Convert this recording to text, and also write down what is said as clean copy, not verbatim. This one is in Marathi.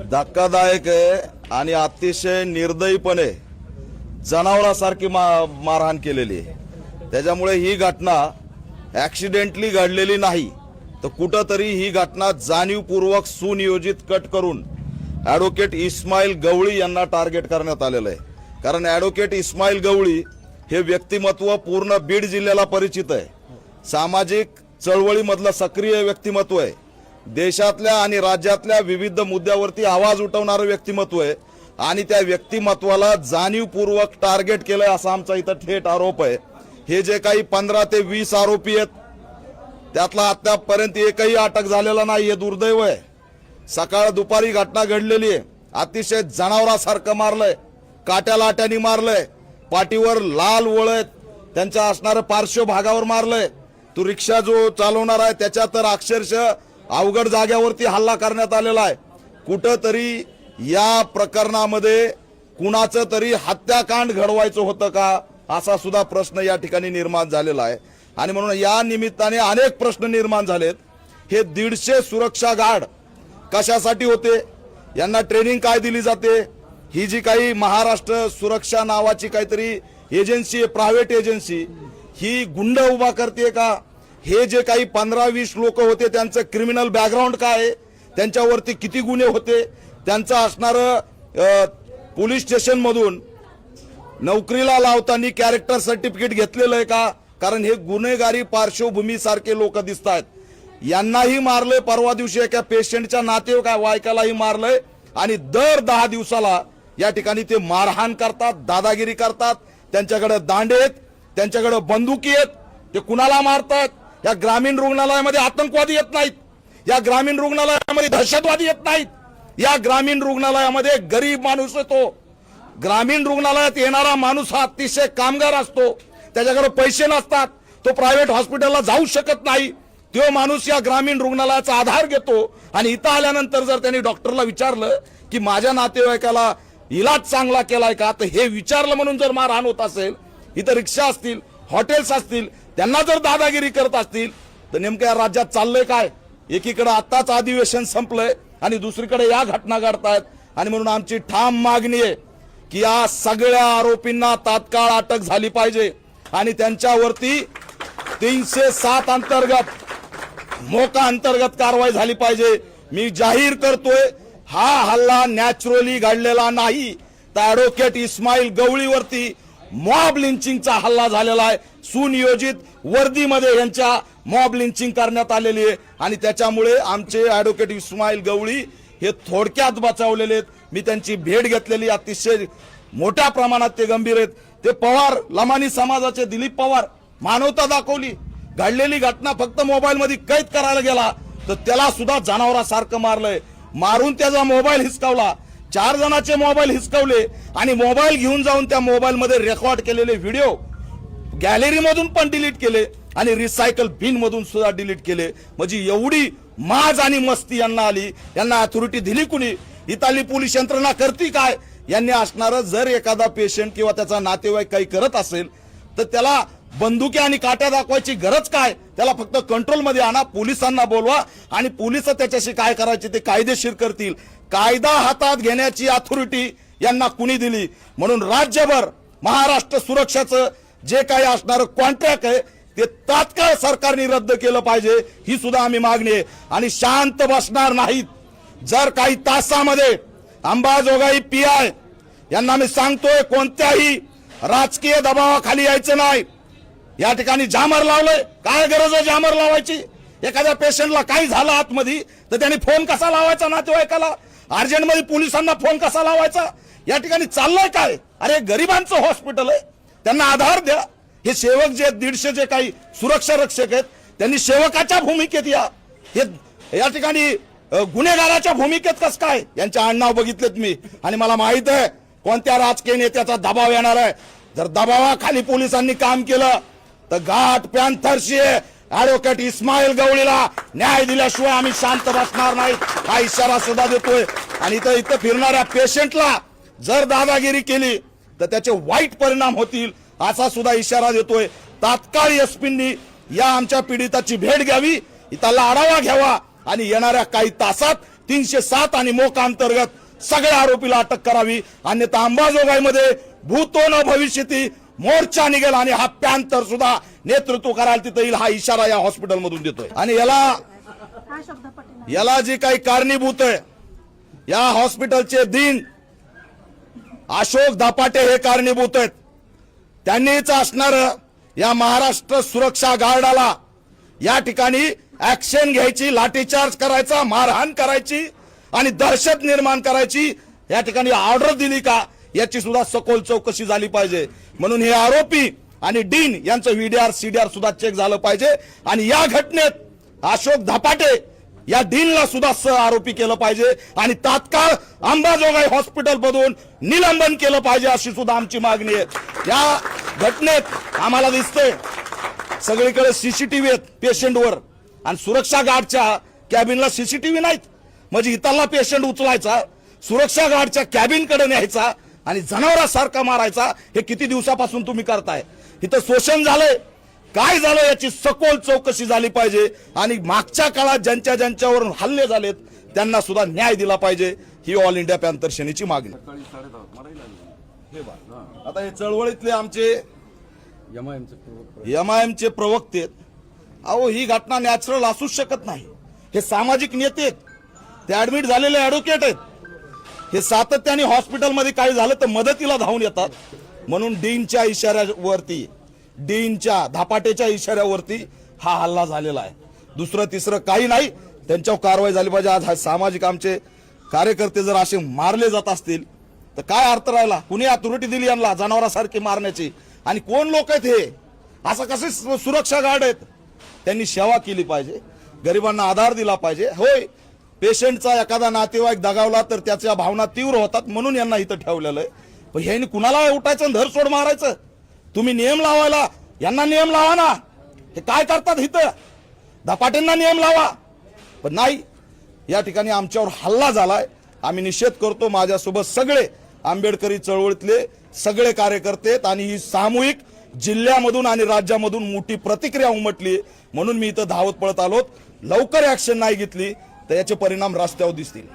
धक्कादायक आहे आणि अतिशय निर्दयीपणे जनावरासारखी मारहाण केलेली आहे। त्याच्यामुळे ही घटना ऍक्सिडेंटली घडलेली नाही, तर कुठंतरी ही घटना जाणीवपूर्वक सुनियोजित कट करून ॲडव्होकेट इस्माईल गवळी यांना टार्गेट करण्यात आलेलं आहे। कारण ॲडव्होकेट इस्माईल गवळी हे व्यक्तिमत्व पूर्ण बीड जिल्ह्याला परिचित आहे। सामाजिक चळवळीमधलं सक्रिय व्यक्तिमत्व आहे। देशातल्या आणि राज्यातल्या विविध मुद्द्यावरती आवाज उठवणारं व्यक्तिमत्व आहे आणि त्या व्यक्तिमत्वाला जाणीवपूर्वक टार्गेट केलंय असा आमचा इथं थेट आरोप आहे। हे जे काही 15 ते 20 आरोपी आहेत त्यातला आतापर्यंत एकही अटक झालेला नाही, हे दुर्दैव आहे। सकाळ दुपारी घटना घडलेली आहे, अतिशय जनावरासारखं मारलंय, काट्या लाट्यानी मारलंय, पाठीवर लाल वळत त्यांच्या असणारं पार्श्व भागावर मारलंय। तो रिक्षा जो चालवणार आहे त्याच्या तर अक्षरशः अवघड जाग्यावरती हल्ला करण्यात आलेला आहे। कुठंतरी या प्रकरणामध्ये कुणाचं तरी हत्याकांड घडवायचं होतं का असा सुद्धा प्रश्न या ठिकाणी निर्माण झालेला आहे। आणि म्हणून या निमित्ताने अनेक प्रश्न निर्माण झालेत। हे 150 सुरक्षा गार्ड कशासाठी होते, यांना ट्रेनिंग काय दिली जाते? ही जी काही महाराष्ट्र सुरक्षा नावाची काहीतरी एजन्सी आहे, प्रायव्हेट एजन्सी, ही गुंड उभा करते का? हे जे काही 15-20 लोक होते त्यांचं क्रिमिनल बॅकग्राऊंड काय आहे, त्यांच्यावरती किती गुन्हे होते, त्यांचं असणारं पोलीस स्टेशन मधून नोकरीला लावताना कॅरेक्टर सर्टिफिकेट घेतलेलं आहे का? कारण हे गुन्हेगारी पार्श्वभूमी सारखे लोक दिसत आहेत। यांनाही मारलंय, परवा दिवशी एका पेशंटच्या नातेवाईकालाही मारलंय आणि दर 10 दिवसाला या ठिकाणी ते मारहाण करतात, दादागिरी करतात। त्यांच्याकडे दांडे आहेत, त्यांच्याकडे बंदुकी आहेत, ते कुणाला मारतात? या ग्रामीण रुग्णालयामध्ये आतंकवादी येत नाहीत, या ग्रामीण रुग्णालयामध्ये दहशतवादी येत नाहीत, या ग्रामीण रुग्णालयामध्ये गरीब माणूस येतो। ग्रामीण रुग्णालयात येणारा माणूस हा अतिशय कामगार असतो, त्याच्याकडे पैसे नसतात, तो प्रायव्हेट हॉस्पिटलला जाऊ शकत नाही। तो माणूस या ग्रामीण रुग्णालयाचा आधार घेतो आणि इथं आल्यानंतर जर त्यांनी डॉक्टरला विचारलं की माझ्या नातेवाईकाला इलाज चांगला केलाय का, तर हे विचारलं म्हणून जर मारहाण होत असेल, इथं रिक्षा असतील, हॉटेल्स असतील, त्यांना जर दादागिरी करत असतील, तर नेमकं या राज्यात चाललंय काय? एकीकडे आताच अधिवेशन संपलंय आणि दुसरीकडे या घटना घडतायत। आणि म्हणून आमची ठाम मागणी आहे की या सगळ्या आरोपींना तात्काळ अटक झाली पाहिजे आणि त्यांच्यावरती 307 अंतर्गत मोका अंतर्गत कारवाई झाली पाहिजे। मी जाहीर करतोय, हा हल्ला नॅचरली घडलेला नाही, तर ॲडव्होकेट इस्माईल गवळीवरती मॉब लिंचिंगचा हल्ला झालेला आहे। सुनियोजित वर्दीमध्ये यांच्या मॉब लिंचिंग करण्यात आलेली आहे आणि त्याच्यामुळे आमचे ॲडव्होकेट इस्माईल गवळी हे थोडक्यात बचावलेले आहेत। मी त्यांची भेट घेतलेली, अतिशय मोठ्या प्रमाणात ते गंभीर आहेत। ते पवार, लमानी समाजाचे दिलीप पवार, मानवता दाखवली। घडलेली घटना फक्त मोबाईल मध्ये कैद करायला गेला तर त्याला सुद्धा जनावरासारखं मारलंय, मारून त्याचा मोबाईल हिसकावला, 4 जणांचे मोबाईल हिसकावले आणि मोबाईल घेऊन जाऊन त्या मोबाईल मध्ये रेकॉर्ड केलेले व्हिडिओ गॅलरी मधून पण डिलीट केले आणि रिसायकल बिन मधून सुद्धा डिलीट केले। म्हणजे एवढी माज आणि मस्ती यांना आली, यांना अथॉरिटी दिली कुणी? इथली पोलीस यंत्रणा करती काय? यांनी असणारं जर एखादा पेशंट किंवा त्याचा नातेवाईक काही करत असेल तर त्याला बंदुकी आणि काट्या दाखवायची गरज काय? त्याला फक्त कंट्रोलमध्ये आणा, पोलिसांना बोलवा आणि पोलिस त्याच्याशी काय करायचे ते कायदेशीर करतील। कायदा हातात घेण्याची अथॉरिटी यांना कुणी दिली? म्हणून राज्यभर महाराष्ट्र सुरक्षाचं जे काही असणारं कॉन्ट्रॅक्ट आहे ते तात्काळ सरकारने रद्द केलं पाहिजे, ही सुद्धा आम्ही मागणी आहे। आणि शांत बसणार नाहीत। जर काही तासामध्ये अंबाजोगाई PI यांना मी सांगतोय, कोणत्याही राजकीय दबावाखाली यायचं नाही। या ठिकाणी जामर लावलंय, काय गरज आहे जामर लावायची? एखाद्या पेशंटला काही झालं आतमध्ये तर त्यांनी फोन कसा लावायचा नातेवाईकाला? अर्जंटमध्ये पोलिसांना फोन कसा लावायचा? या ठिकाणी चाललंय काय? अरे गरिबांचं हॉस्पिटल आहे, त्यांना आधार द्या। हे सेवक जे 150 जे काही सुरक्षा रक्षक आहेत त्यांनी सेवकाच्या भूमिकेत या ठिकाणी गुन्हेगाराच्या भूमिकेत कस काय? यांचे आडनाव बघितलेत मी आणि मला माहित आहे कोणत्या राजकीय नेत्याचा दबाव येणार आहे। जर दबावाखाली पोलिसांनी काम केलं तर घाट पॅन्थरशी ॲडव्होकेट इस्माईल गवळीला न्याय दिल्याशिवाय आम्ही शांत बसणार नाही, हा इशारा सुद्धा देतोय। आणि इथं फिरणाऱ्या पेशंटला जर दादागिरी केली तर त्याचे वाईट परिणाम होतील असा सुद्धा इशारा देतोय। तात्काळ एसपींनी या आमच्या पीडिताची भेट घ्यावी, इथला आढावा घ्यावा आणि येणाऱ्या काही तासात 307 आणि मोका अंतर्गत सगळ्या आरोपीला अटक करावी, अन्यथा अंबाजोगाईमध्ये भूतो न भविष्यती मोर्चा निघेल आणि हा पॅन्थर सुद्धा नेतृत्व करायला तिथं येईल, हा इशारा या हॉस्पिटलमधून देतोय. आणि याला जी काही कारणीभूत आहे, या हॉस्पिटलचे डीन अशोक धापाटे हे कारणीभूत आहेत. त्यांनीच असणार या महाराष्ट्र सुरक्षा गार्डाला या ठिकाणी ऍक्शन घ्यायची, लाठीचार्ज करायचा, मारहाण करायची आणि दहशत निर्माण करायची या ठिकाणी ऑर्डर दिली का, याची सुद्धा सखोल चौकशी झाली पाहिजे. म्हणून हे आरोपी आणि डीन यांचं व्हीडीआर सीडीआर सुद्धा चेक झालं पाहिजे आणि या घटनेत अशोक धापाटे या डीनला सुद्धा सह आरोपी केलं पाहिजे आणि तात्काळ अंबाजोगाई हॉस्पिटल मधून निलंबन केलं पाहिजे, अशी सुद्धा आमची मागणी आहे. या घटनेत आम्हाला दिसतंय सगळीकडे सीसीटीव्ही आहेत पेशंटवर आणि सुरक्षा गार्डच्या कॅबिनला सीसीटीव्ही नाहीत. म्हणजे इथला पेशंट उचलायचा, सुरक्षा गार्डच्या कॅबिनकडे न्यायचा आणि जनावरासारखा मारायचा. हे किती दिवसापासून तुम्ही करताय? इथं शोषण झालंय, काय झालं याची सखोल चौकशी झाली पाहिजे आणि मागच्या काळात ज्यांच्यावर हल्ले झालेत त्यांना सुद्धा न्याय दिला पाहिजे, ही ऑल इंडिया पॅन्थर सेनेची मागणी. आता हे चळवळीतले आमचे एमआयएमचे प्रवक्ते आहेत. अहो, ही घटना नॅचरल असूच शकत नाही. हे सामाजिक नेते आहेत, ते ऍडमिट झालेले ऍडव्होकेट आहेत. हे सातत्याने हॉस्पिटलमध्ये काही झालं तर मदतीला धावून येतात. म्हणून डीनच्या इशाऱ्यावरती, डीनच्या धापाटेच्या इशाऱ्यावरती हा हल्ला झालेला आहे. दुसरं तिसरं काही नाही. त्यांच्यावर कारवाई झाली पाहिजे. आज सामाजिक आमचे कार्यकर्ते जर असे मारले जात असतील तर काय अर्थ राहिला? कुणी अथॉरिटी दिली यांना जनावरासारखी मारण्याची? आणि कोण लोक आहेत हे? असं कसे सुरक्षा गार्ड आहेत? त्यांनी सेवा केली पाहिजे, गरिबांना आधार दिला पाहिजे. होय, पेशंटचा एखादा नातेवाईक दगावला तर त्याच्या भावना तीव्र होतात, म्हणून यांना इथं ठेवलेलं आहे. पण ह्यांनी कुणाला उठायचं धर सोड मारायचं? तुम्ही नियम लावायला यांना नियम लावा ना. हे काय करतात इथं? धपाटेंना नियम लावा. पण नाही, या ठिकाणी आमच्यावर हल्ला झालाय. आम्ही निषेध करतो. माझ्यासोबत सगळे आंबेडकरी चळवळीतले सगळे कार्यकर्ते आहेत आणि ही सामूहिक जिल्ह्यामधून आणि राज्यामधून मोठी प्रतिक्रिया उमटली. म्हणून मी इथं धावत पळत आलो. लवकर ऍक्शन नाही घेतली तर याचे परिणाम रस्त्यावर दिसतील.